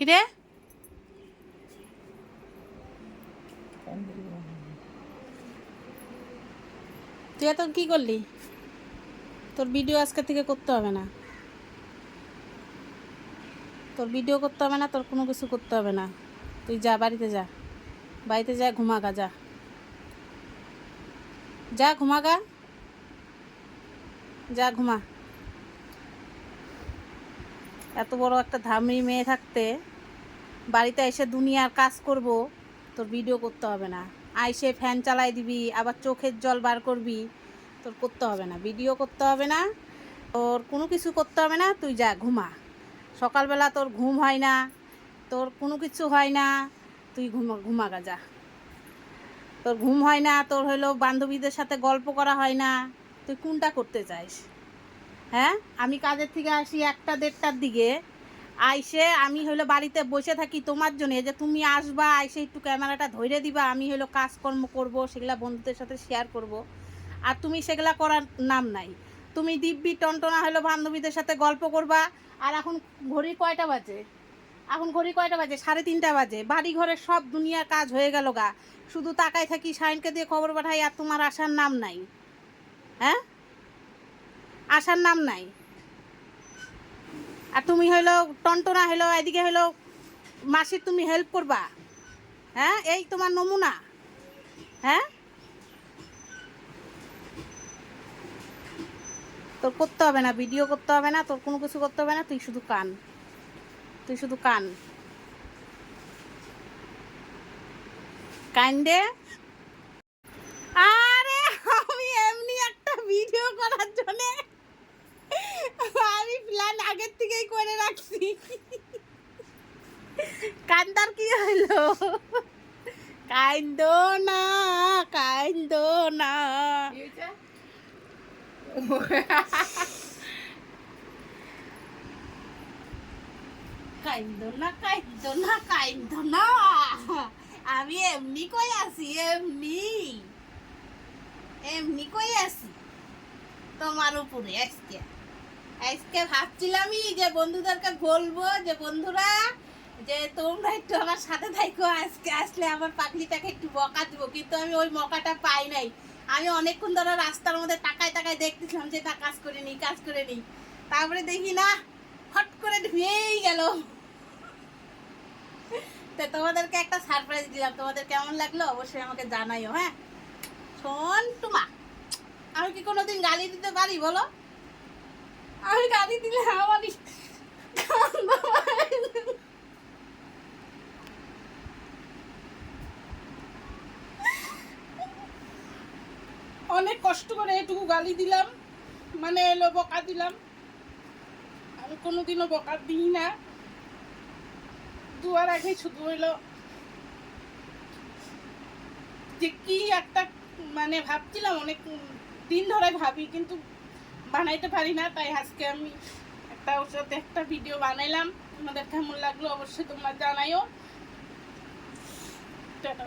কিরে তুই এত কি করলি? তোর ভিডিও আজকে থেকে করতে হবে না, তোর ভিডিও করতে হবে না, তোর কোনো কিছু করতে হবে না। তুই যা, বাড়িতে যা, বাড়িতে যা, ঘুমাগা, যা যা ঘুমাগা, যা ঘুমা। এত বড় একটা ধামড়ি মেয়ে থাকতে বাড়িতে এসে দুনিয়ার কাজ করব, তোর ভিডিও করতে হবে না। আইসে ফ্যান চালাই দিবি, আবার চোখের জল বার করবি, তোর করতে হবে না, ভিডিও করতে হবে না, তোর কোনো কিছু করতে হবে না। তুই যা ঘুমা। সকালবেলা তোর ঘুম হয় না, তোর কোনো কিছু হয় না, তুই ঘুমাগা যা। তোর ঘুম হয় না, তোর হলো বান্ধবীদের সাথে গল্প করা হয় না, তুই কোনটা করতে চাইস? হ্যাঁ, আমি কাজের থেকে আসি 1টা-1:30টার দিকে, আইসে আমি হলো বাড়িতে বসে থাকি তোমার জন্য, যে তুমি আসবা, আইসে একটু ক্যামেরাটা ধরে দিবা, আমি হলো কাজকর্ম করব, সেগুলা বন্ধুদের সাথে শেয়ার করব। আর তুমি সেগুলা করার নাম নাই। তুমি দিব্যি টনটনা হলো বান্ধবীদের সাথে গল্প করবা। আর এখন ঘড়ি কয়টা বাজে? এখন ঘড়ি কয়টা বাজে? 3:30 বাজে। বাড়ি ঘরের সব দুনিয়ার কাজ হয়ে গেল গা, শুধু তাকাই থাকি, শাইনকে দিয়ে খবর পাঠাই, আর তোমার আসার নাম নাই। হ্যাঁ, আসার নাম নাই। আর তুমি হইলো টনটনা, হইলো এদিকে হইলো মাসির তুমি হেল্প করবা। হ্যাঁ, এই তোমার নমুনা। হ্যাঁ, তোর করতে হবে না, ভিডিও করতে হবে না, তোর কোনো কিছু করতে হবে না। তুই শুধু কান, তুই শুধু কান, কান্দে। আরে আমি এমনি একটা ভিডিও করার জন্য আমি প্ল্যান আগের থেকেই করে রাখছি। কান্দার কি হইলো? কাইন্দো না, কাইন্দো না। কাইন্দো না, কাইন্দো না, কাইন্দো না। আমি এমনি কই আছি, এমনি এমনি কই আছি তোমার উপরে। আজকে আজকে ভাবছিলামই যে বন্ধুদেরকে বলবো যে বন্ধুরা, যে তোমরা একটু আমার সাথে থাকো, আজকে আসলে আমার পাগলিটাকে একটু বকা দিব, কিন্তু আমি ওই মকাটা পাই নাই। আমি অনেকক্ষণ ধরে রাস্তার মধ্যে তাকায় তাকায় দেখতেছিলাম যে না, কাজ করে নিই, কাজ করে নিই। তারপরে দেখি না, হট করে ধুয়েই গেল। তো তোমাদেরকে একটা সারপ্রাইজ দিলাম, তোমাদের কেমন লাগলো অবশ্যই আমাকে জানাইও। হ্যাঁ শোন টুমা, আমি কি কোনোদিন গালি দিতে পারি বলো? আমি গালি দিলে আমারই অনেক কষ্ট করে এটুকু গালি দিলাম, মানে এলো বকা দিলাম। আমি কোনোদিনও বকা দিই না, দুয়ার আগে শুধু হইলো যে কি একটা, মানে ভাবছিলাম, অনেক দিন ধরে ভাবি, কিন্তু বানাইতে পারি না। তাই আজকে আমি একটা ওর সাথে একটা ভিডিও বানাইলাম। তোমাদের কেমন লাগলো অবশ্যই তোমরা জানাইও। টাটা।